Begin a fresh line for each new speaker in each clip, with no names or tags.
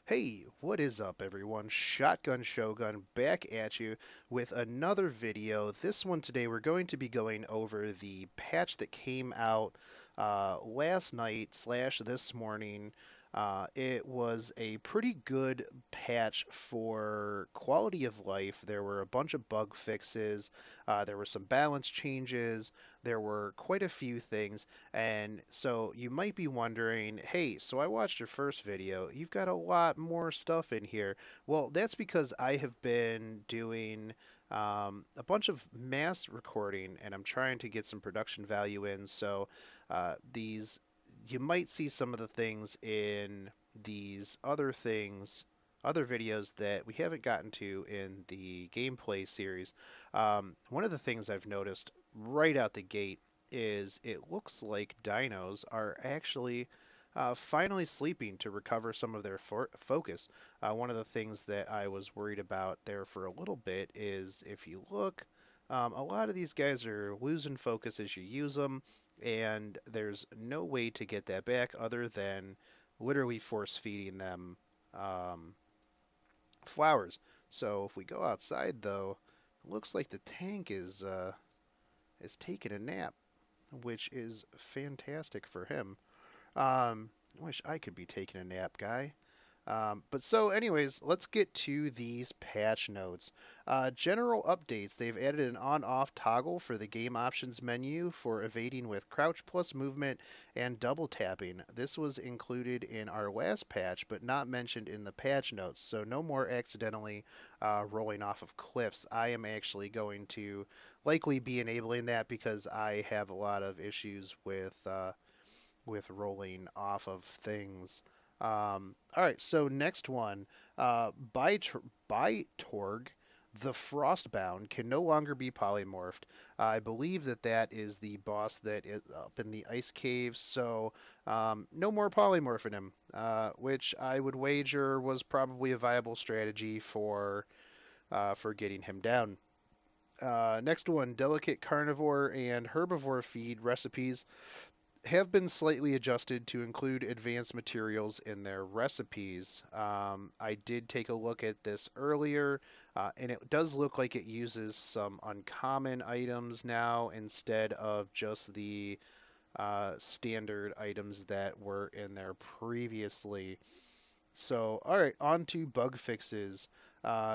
Hey, what is up, everyone? Shotgun Shogun back at you with another video. This one today, we're going to be going over the patch that came out last night slash this morning. It was a pretty good patch for quality of life. There were a bunch of bug fixes, there were some balance changes, there were quite a few things. And so you might be wondering, hey, so I watched your first video. You've got a lot more stuff in here. Well, that's because I have been doing a bunch of mass recording and I'm trying to get some production value in. So these, you might see some of the things in these other videos that we haven't gotten to in the gameplay series. One of the things I've noticed right out the gate is it looks like dinos are actually finally sleeping to recover some of their focus. One of the things that I was worried about there for a little bit is if you look, a lot of these guys are losing focus as you use them, and there's no way to get that back other than literally force feeding them um, flowers. So if we go outside, though, it looks like the tank is taking a nap, which is fantastic for him. I wish I could be taking a nap, guy. But so, anyways, let's get to these patch notes. General updates. They've added an on-off toggle for the game options menu for evading with crouch plus movement and double tapping. This was included in our last patch, but not mentioned in the patch notes. So no more accidentally rolling off of cliffs. I am actually going to likely be enabling that because I have a lot of issues with rolling off of things. All right, so next one, Bytorg, the Frostbound can no longer be polymorphed. I believe that that is the boss that is up in the ice cave, so no more polymorphing him, which I would wager was probably a viable strategy for getting him down. Next one, delicate carnivore and herbivore feed recipes have been slightly adjusted to include advanced materials in their recipes. I did take a look at this earlier, and it does look like it uses some uncommon items now instead of just the standard items that were in there previously. So, all right, on to bug fixes.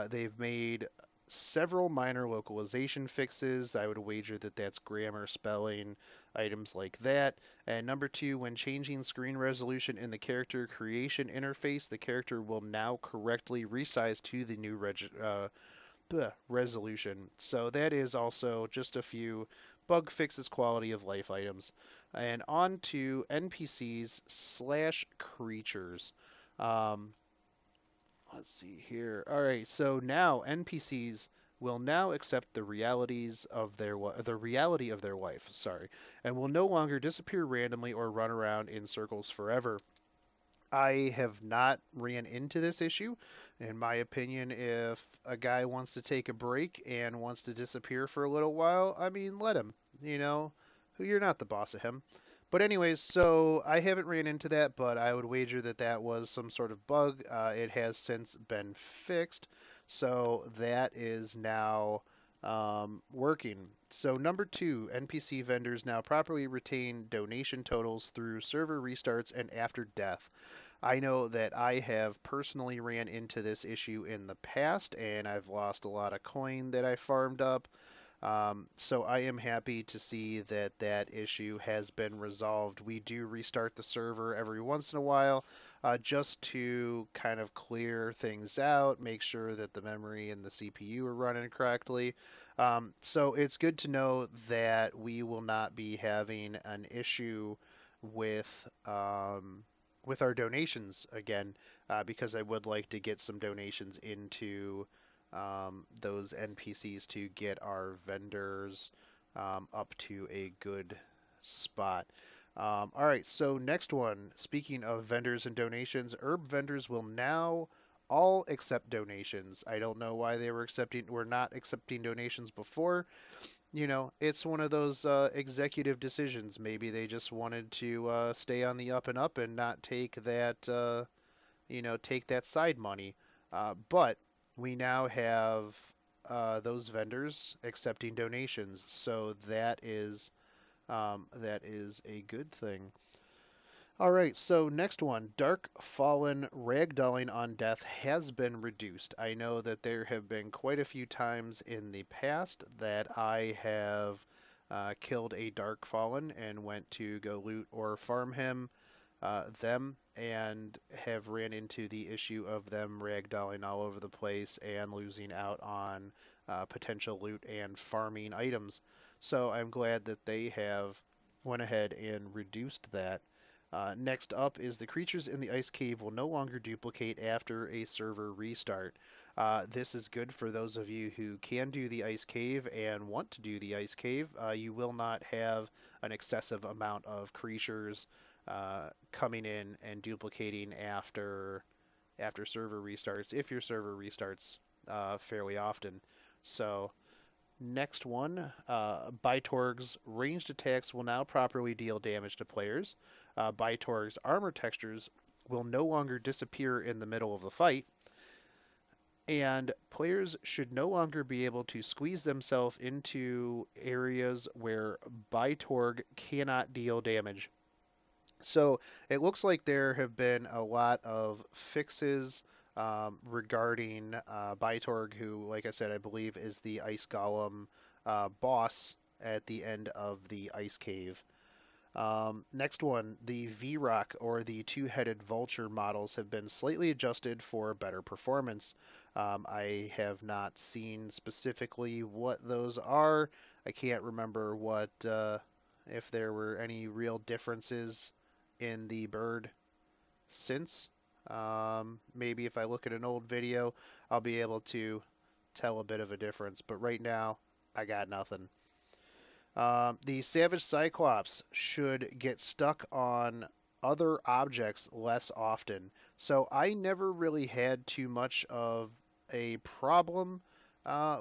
They've made several minor localization fixes. I would wager that that's grammar, spelling, items like that. And number two, when changing screen resolution in the character creation interface, the character will now correctly resize to the new resolution. So that is also just a few bug fixes, quality of life items. And on to NPCs slash creatures. Um, let's see here. All right, so now NPCs will now accept the realities of the reality of their life, sorry, and will no longer disappear randomly or run around in circles forever. I have not ran into this issue. In my opinion, if a guy wants to take a break and wants to disappear for a little while, I mean, let him. You know, you're not the boss of him. But anyways, so I haven't ran into that, but I would wager that that was some sort of bug. It has since been fixed, so that is now working. So number two, NPC vendors now properly retain donation totals through server restarts and after death. I know that I have personally ran into this issue in the past, and I've lost a lot of coin that I farmed up. So I am happy to see that that issue has been resolved. We do restart the server every once in a while, just to kind of clear things out, make sure that the memory and the CPU are running correctly. So it's good to know that we will not be having an issue with with our donations again, because I would like to get some donations into those NPCs to get our vendors up to a good spot. All right, so next one. Speaking of vendors and donations, herb vendors will now all accept donations. I don't know why they were not accepting donations before. You know, it's one of those executive decisions. Maybe they just wanted to stay on the up and up and not take take that side money. But we now have those vendors accepting donations, so that is a good thing. All right, so next one, Dark Fallen ragdolling on death has been reduced. I know that there have been quite a few times in the past that I have killed a Dark Fallen and went to go loot or farm them, and have ran into the issue of them ragdolling all over the place and losing out on potential loot and farming items. So I'm glad that they have went ahead and reduced that. Next up is the creatures in the ice cave will no longer duplicate after a server restart. This is good for those of you who can do the ice cave and want to do the ice cave. You will not have an excessive amount of creatures coming in and duplicating after server restarts if your server restarts fairly often. So next one, Bytorg's ranged attacks will now properly deal damage to players. Bytorg's armor textures will no longer disappear in the middle of the fight, and players should no longer be able to squeeze themselves into areas where Bytorg cannot deal damage. So it looks like there have been a lot of fixes regarding Bytorg, who, like I said, I believe is the Ice Golem boss at the end of the Ice Cave. Next one, the V-Rock or the two-headed vulture models have been slightly adjusted for better performance. I have not seen specifically what those are. I can't remember what if there were any real differences in the bird since. Maybe if I look at an old video, I'll be able to tell a bit of a difference. But right now, I got nothing. The Savage Cyclops should get stuck on other objects less often. So I never really had too much of a problem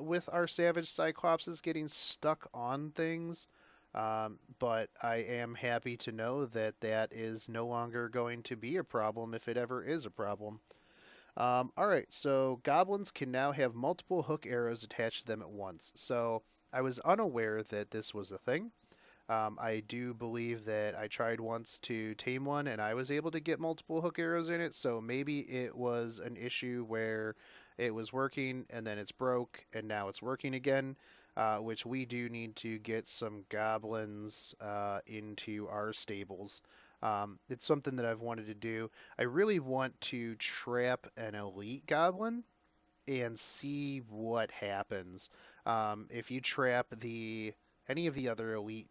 with our Savage Cyclopses getting stuck on things. But I am happy to know that that is no longer going to be a problem if it ever is a problem. All right, so goblins can now have multiple hook arrows attached to them at once. So I was unaware that this was a thing. I do believe that I tried once to tame one and I was able to get multiple hook arrows in it, so maybe it was an issue where it was working and then it's broke and now it's working again, which we do need to get some goblins into our stables. It's something that I've wanted to do. I really want to trap an elite goblin and see what happens. If you trap the any of the other elite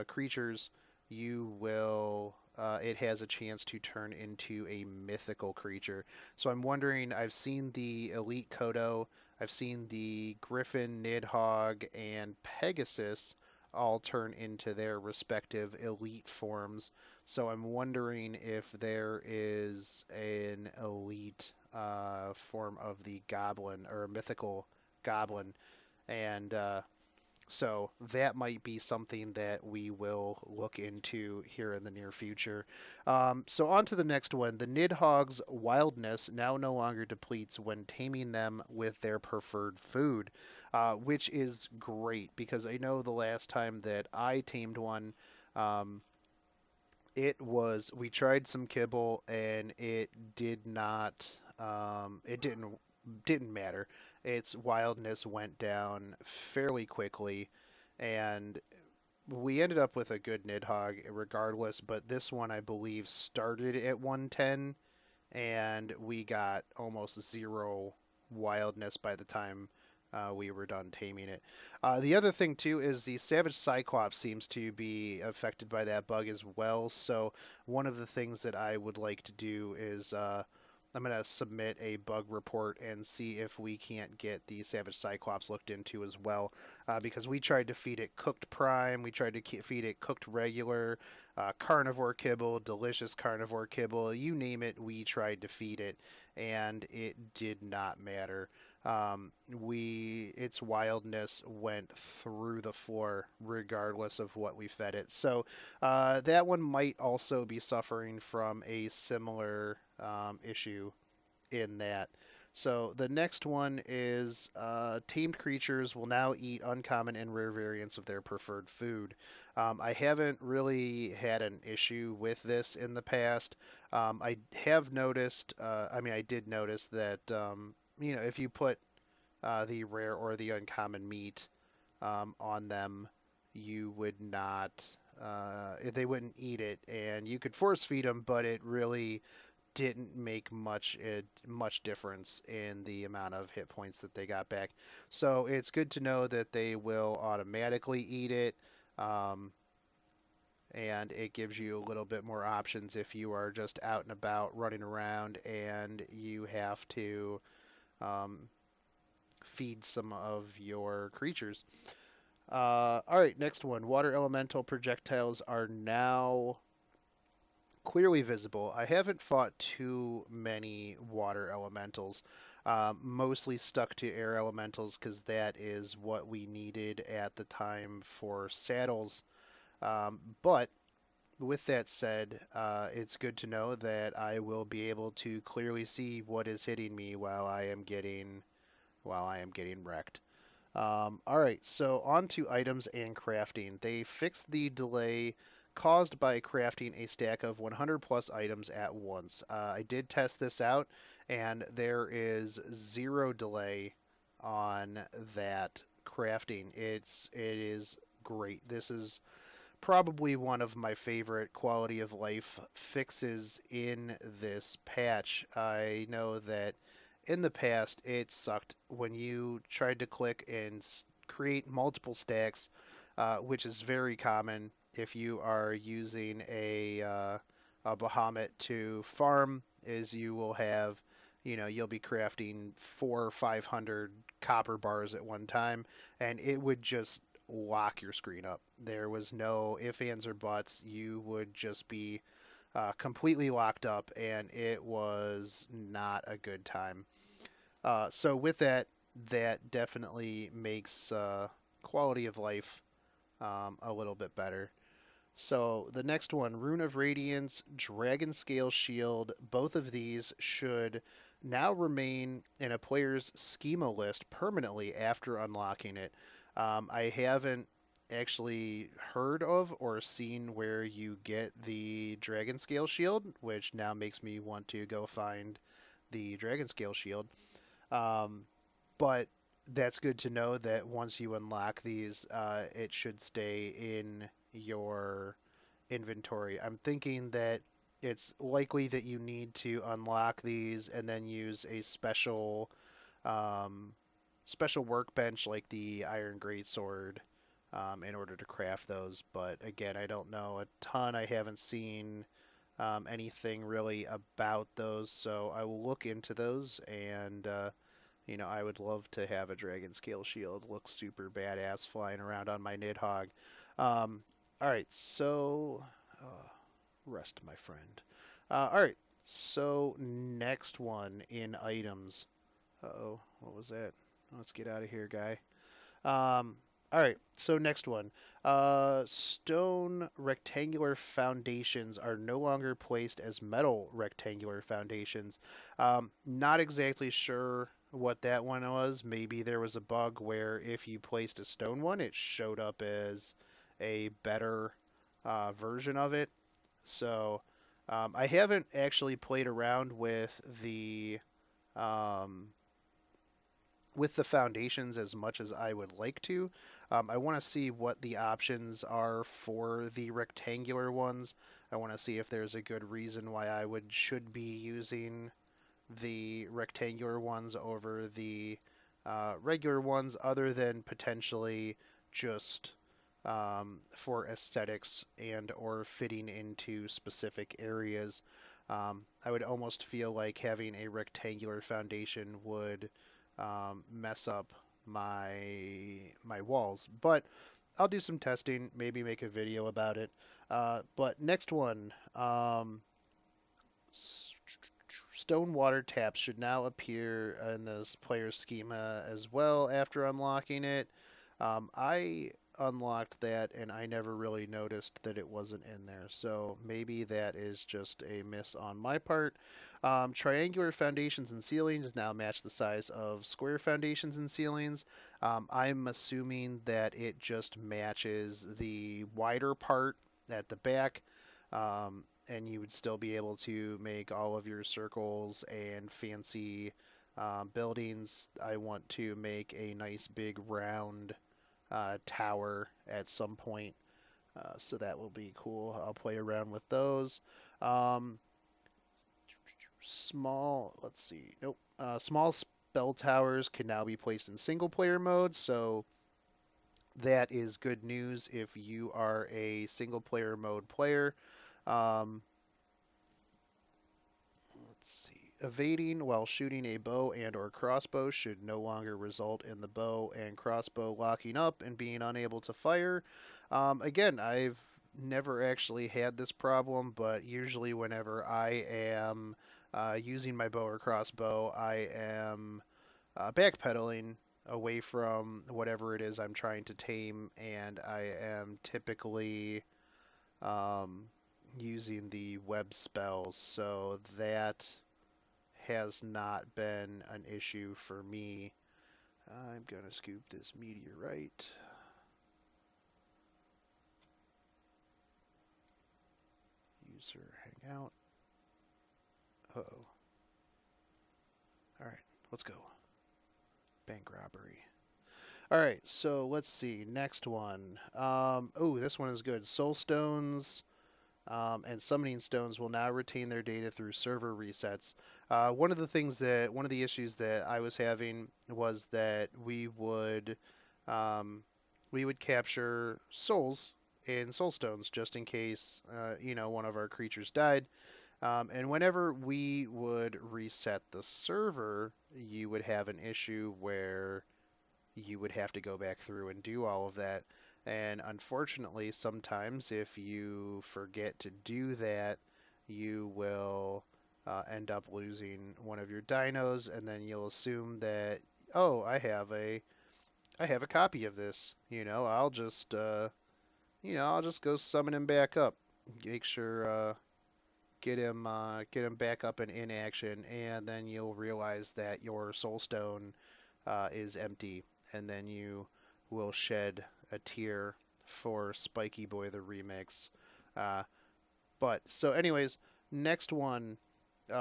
creatures, you will. It has a chance to turn into a mythical creature. So I'm wondering. I've seen the elite Kodo. I've seen the Griffin, Nidhogg, and Pegasus all turn into their respective elite forms. So I'm wondering if there is an elite form of the goblin or mythical goblin, and so that might be something that we will look into here in the near future. So on to the next one. The Nidhogg's wildness now no longer depletes when taming them with their preferred food, which is great because I know the last time that I tamed one, um, it was we tried some kibble and it did not it didn't matter. Its wildness went down fairly quickly, and we ended up with a good Nidhogg regardless, but this one I believe started at 110 and we got almost zero wildness by the time we were done taming it. The other thing too is the Savage Cyclops seems to be affected by that bug as well. So one of the things that I would like to do is I'm going to submit a bug report and see if we can't get the Savage Cyclops looked into as well. Because we tried to feed it cooked prime, we tried to feed it cooked regular, carnivore kibble, delicious carnivore kibble, you name it, we tried to feed it, and it did not matter. Its wildness went through the floor regardless of what we fed it. So that one might also be suffering from a similar issue in that. So the next one is tamed creatures will now eat uncommon and rare variants of their preferred food. I haven't really had an issue with this in the past. I have noticed, I did notice that, if you put the rare or the uncommon meat on them, you would not, they wouldn't eat it, and you could force feed them, but it really didn't make much difference in the amount of hit points that they got back. So it's good to know that they will automatically eat it, um, and it gives you a little bit more options if you are just out and about running around and you have to um, feed some of your creatures. All right, next one. Water elemental projectiles are now clearly visible. I haven't fought too many water elementals. Mostly stuck to air elementals because that is what we needed at the time for saddles. But with that said, it's good to know that I will be able to clearly see what is hitting me while I am getting wrecked. All right, so on to items and crafting. They fixed the delay caused by crafting a stack of 100 plus items at once. I did test this out, and there is zero delay on that crafting. It is great. This is probably one of my favorite quality of life fixes in this patch. I know that in the past it sucked when you tried to click and create multiple stacks, which is very common if you are using a Bahamut to farm. Is you will have, you'll be crafting 400 or 500 copper bars at one time, and it would just lock your screen up. There was no ifs, ands, or buts. You would just be completely locked up, and it was not a good time. So with that, that definitely makes quality of life a little bit better. So the next one, Rune of Radiance, Dragon Scale Shield. Both of these should now remain in a player's schema list permanently after unlocking it. I haven't actually heard of or seen where you get the Dragon Scale Shield, which now makes me want to go find the Dragon Scale Shield. Um, but that's good to know that once you unlock these, it should stay in your inventory. I'm thinking that it's likely that you need to unlock these and then use a um, special workbench like the Iron Greatsword in order to craft those. But again, I don't know a ton. I haven't seen anything really about those, so I will look into those and I would love to have a dragon scale shield. Looks super badass flying around on my Nidhogg. Um, all right, so rest, my friend. All right, so next one in items. Uh-oh, what was that? Let's get out of here, guy. All right, so next one. Stone rectangular foundations are no longer placed as metal rectangular foundations. Not exactly sure what that one was. Maybe there was a bug where if you placed a stone one, it showed up as a better version of it. So I haven't actually played around um, with the foundations as much as I would like to. I want to see what the options are for the rectangular ones. I want to see if there's a good reason why I should be using the rectangular ones over the regular ones, other than potentially just for aesthetics and or fitting into specific areas. I would almost feel like having a rectangular foundation would mess up my walls. But I'll do some testing, maybe make a video about it. But next one, stone water taps should now appear in this player's schema as well after unlocking it. I unlocked that and I never really noticed that it wasn't in there. So maybe that is just a miss on my part. Triangular foundations and ceilings now match the size of square foundations and ceilings. I'm assuming that it just matches the wider part at the back. And you would still be able to make all of your circles and fancy buildings. I want to make a nice big round tower at some point. So that will be cool. I'll play around with those. Um, let's see. Nope. Small spell towers can now be placed in single player mode. So that is good news if you are a single player mode player. Um, let's see. Evading while shooting a bow and or crossbow should no longer result in the bow and crossbow locking up and being unable to fire. Again, I've never actually had this problem, but usually whenever I am using my bow or crossbow, I am backpedaling away from whatever it is I'm trying to tame, and I am typically um, using the web spells, so that has not been an issue for me. I'm going to scoop this meteorite. User hangout. Uh-oh. Alright, let's go. Bank robbery. Alright, so let's see. Next one. Oh, this one is good. Soul stones and summoning stones will now retain their data through server resets. One of the issues that I was having was that we would capture souls in soul stones just in case, one of our creatures died. And whenever we would reset the server, you would have an issue where you would have to go back through and do all of that. And unfortunately, sometimes if you forget to do that, you will end up losing one of your dinos, and then you'll assume that, oh, I have a copy of this. I'll just go summon him back up, make sure get him back up and in action, and then you'll realize that your soul stone is empty, and then you will shed a tear for Spiky Boy the remix. Uh, but so, anyways, next one.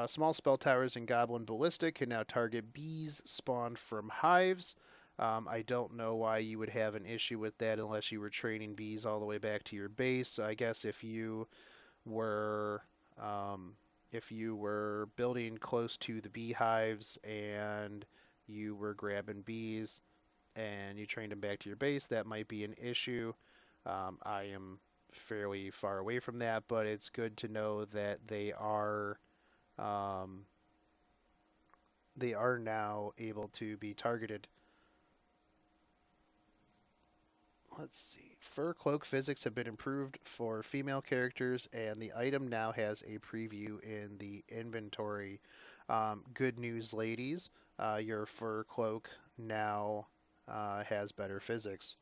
Small spell towers in Goblin Ballistic can now target bees spawned from hives. I don't know why you would have an issue with that unless you were training bees all the way back to your base. So I guess were um, if you were building close to the beehives and you were grabbing bees and you trained them back to your base, that might be an issue. I am fairly far away from that, but it's good to know that um, they are now able to be targeted. Let's see. Fur cloak physics have been improved for female characters, and the item now has a preview in the inventory. Good news, ladies. Your fur cloak now has better physics.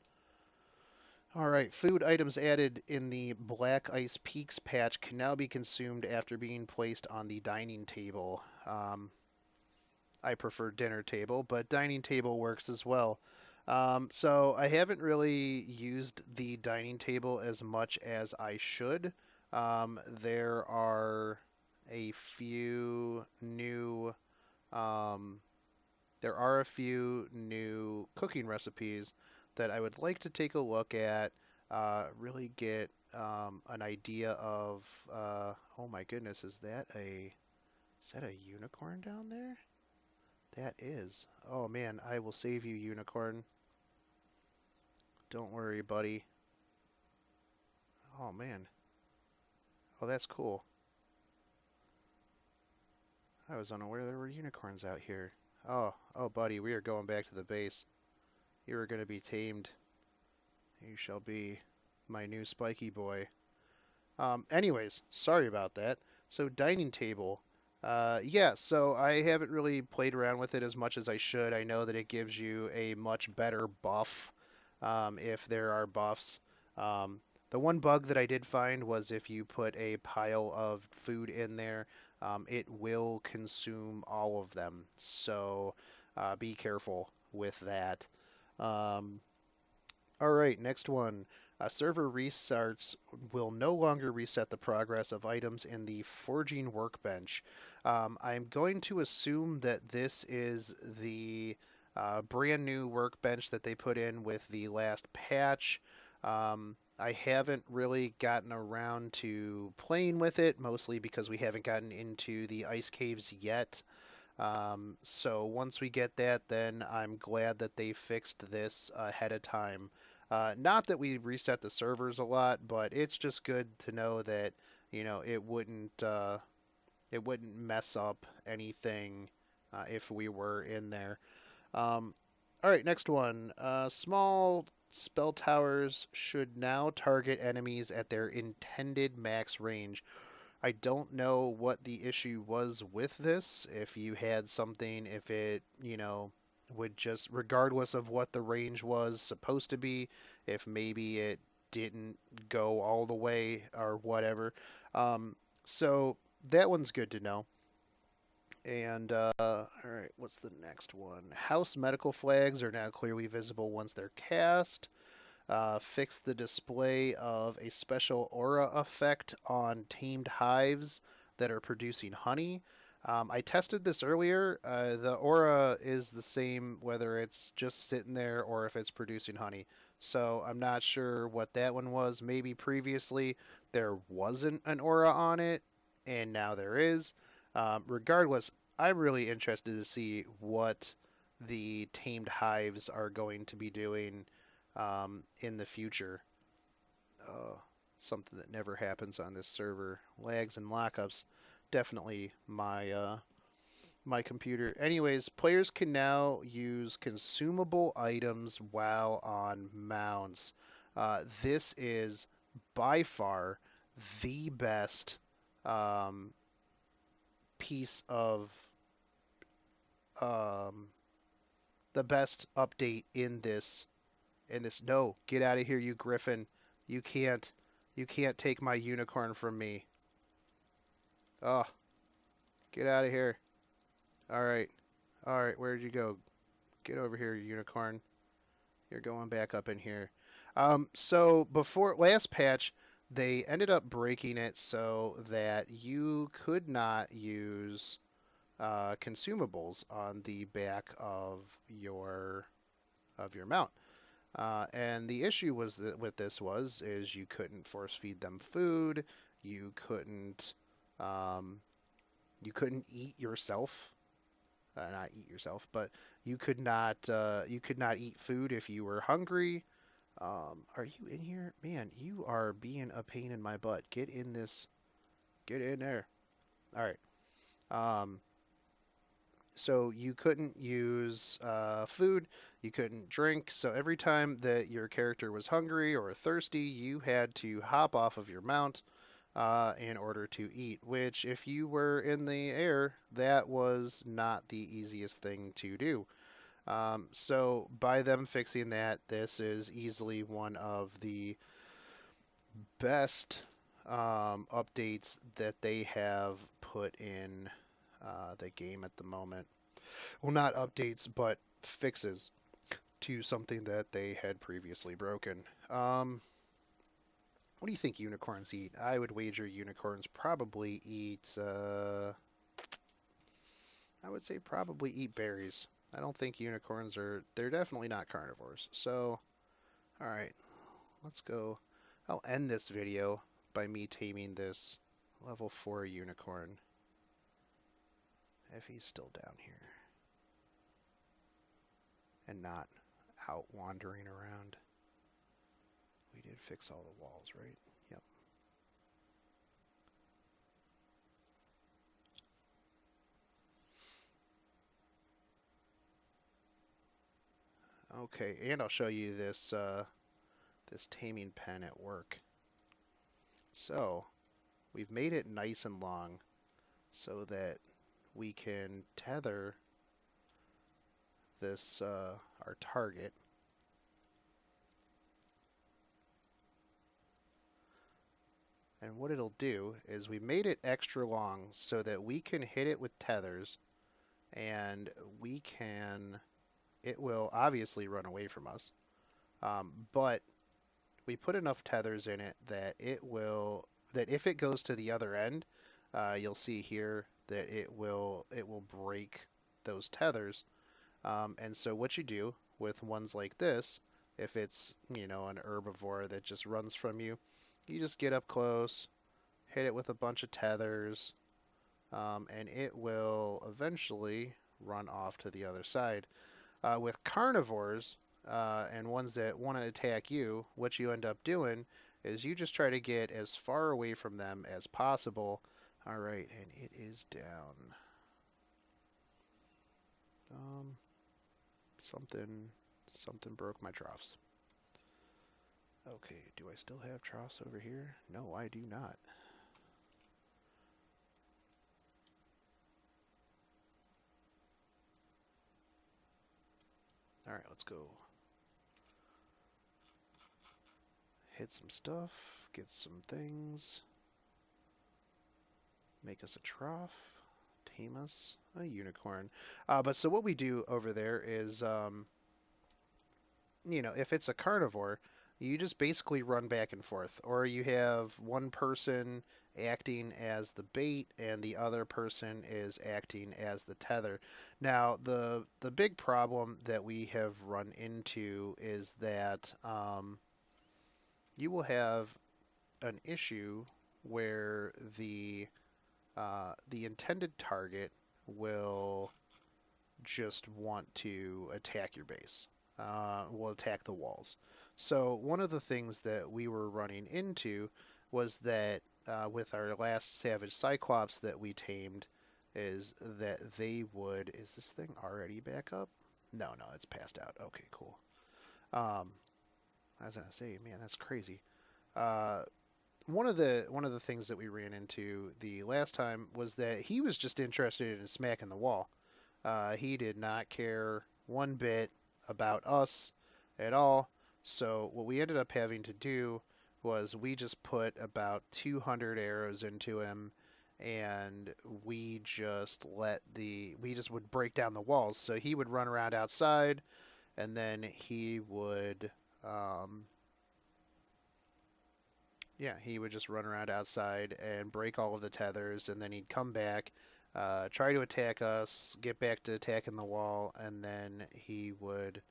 All right, food items added in the Black Ice Peaks patch can now be consumed after being placed on the dining table. I prefer dinner table, but dining table works as well. So I haven't really used the dining table as much as I should. There are a few new um, there are a few new cooking recipes that I would like to take a look at, really get an idea of. Oh my goodness, is that a unicorn down there? That is. Oh man, I will save you, unicorn. Don't worry, buddy. Oh man. Oh, that's cool. I was unaware there were unicorns out here. Oh, buddy, we are going back to the base. You are going to be tamed. You shall be my new spiky boy. Anyways, sorry about that. So, dining table. Yeah, so I haven't really played around with it as much as I should. I know that it gives you a much better buff if there are buffs. Um, the one bug that I did find was if you put a pile of food in there, it will consume all of them. So be careful with that. Um, all right, next one. Server restarts will no longer reset the progress of items in the forging workbench. I'm going to assume that this is the brand new workbench that they put in with the last patch. I haven't really gotten around to playing with it, mostly because we haven't gotten into the ice caves yet. So once we get that, then I'm glad that they fixed this ahead of time. Not that we reset the servers a lot, but it's just good to know that it wouldn't mess up anything if we were in there. Um, all right, next one. Small spell towers should now target enemies at their intended max range. I don't know what the issue was with this. If you had something, if it, would just, regardless of what the range was supposed to be, if maybe it didn't go all the way or whatever. So that one's good to know. And, all right, what's the next one? House medical flags are now clearly visible once they're cast. Fix the display of a special aura effect on tamed hives that are producing honey. I tested this earlier. The aura is the same whether it's just sitting there or if it's producing honey. So I'm not sure what that one was. Maybe previously there wasn't an aura on it, and now there is. Regardless, I'm really interested to see what the tamed hives are going to be doing in the future. Uh, Something that never happens on this server. Lags and lockups. Definitely my computer. Anyways, players can now use consumable items while on mounts. This is by far the best um, piece of um, the best update in this. No, get out of here, you griffin. You can't you can't take my unicorn from me. Oh, get out of here. All right. All right, where'd you go? Get over here, unicorn. You're going back up in here. So before last patch, they ended up breaking it so that you could not use consumables on the back of your mount. And the issue was that with this is you couldn't force feed them food, you couldn't um, you couldn't eat yourself, not eat yourself, but you could not eat food if you were hungry. Are you in here, man? You are being a pain in my butt. Get in this. Get in there. All right. Um, so you couldn't use food, you couldn't drink. So every time that your character was hungry or thirsty, you had to hop off of your mount in order to eat. Which, if you were in the air, that was not the easiest thing to do. So by them fixing that, this is easily one of the best updates that they have put in the game at the moment. Well, not updates, but fixes to something that they had previously broken. What do you think unicorns eat? I would wager unicorns probably eat. I would say probably eat berries. I don't think unicorns are. They're definitely not carnivores. So, all right, let's go. I'll end this video by me taming this level 4 unicorn. If he's still down here and not out wandering around. We did fix all the walls, right? Yep. Okay, and I'll show you this taming pen at work. So, we've made it nice and long so that we can tether this our target And what it'll do is we made it extra long so that we can hit it with tethers and we can, it will obviously run away from us. But we put enough tethers in it that that if it goes to the other end, you'll see here that it will break those tethers. And so what you do with ones like this, if it's an herbivore that just runs from you, you just get up close, hit it with a bunch of tethers, and it will eventually run off to the other side. With carnivores and ones that want to attack you, what you end up doing is you just try to get as far away from them as possible. All right, and it is down. Um, something broke my troughs. Okay, do I still have troughs over here? No, I do not. All right, let's go hit some stuff, get some things, make us a trough, tame us a unicorn. But so what we do over there is, if it's a carnivore, you just basically run back and forth, or you have one person acting as the bait and the other person is acting as the tether. Now, the big problem that we have run into is that you will have an issue where the intended target will just want to attack your base, will attack the walls. So one of the things that we were running into was that with our last Savage Cyclops that we tamed, is that they would. Is this thing already back up? No, no, it's passed out. Okay, cool. Um, I was gonna say, man, that's crazy. Uh, one of the things that we ran into the last time was that he was just interested in smacking the wall. He did not care one bit about us at all. So what we ended up having to do was we just put about 200 arrows into him, and we just would break down the walls. So he would run around outside, and then he would um, yeah, he would just run around outside and break all of the tethers, and then he'd come back, try to attack us, get back to attacking the wall, and then we would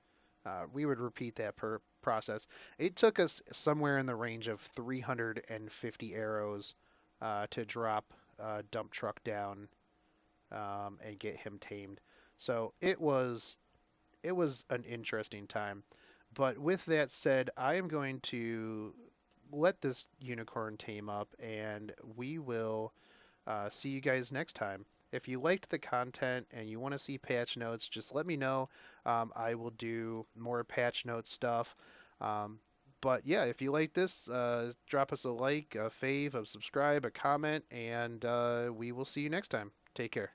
repeat that process. It took us somewhere in the range of 350 arrows to drop a dump truck down and get him tamed. So it was an interesting time. But with that said, I am going to let this unicorn tame up, and we will see you guys next time. If you liked the content and you want to see patch notes, just let me know. I will do more patch note stuff. But yeah, if you like this, drop us a like, a fave, a subscribe, a comment, and we will see you next time. Take care.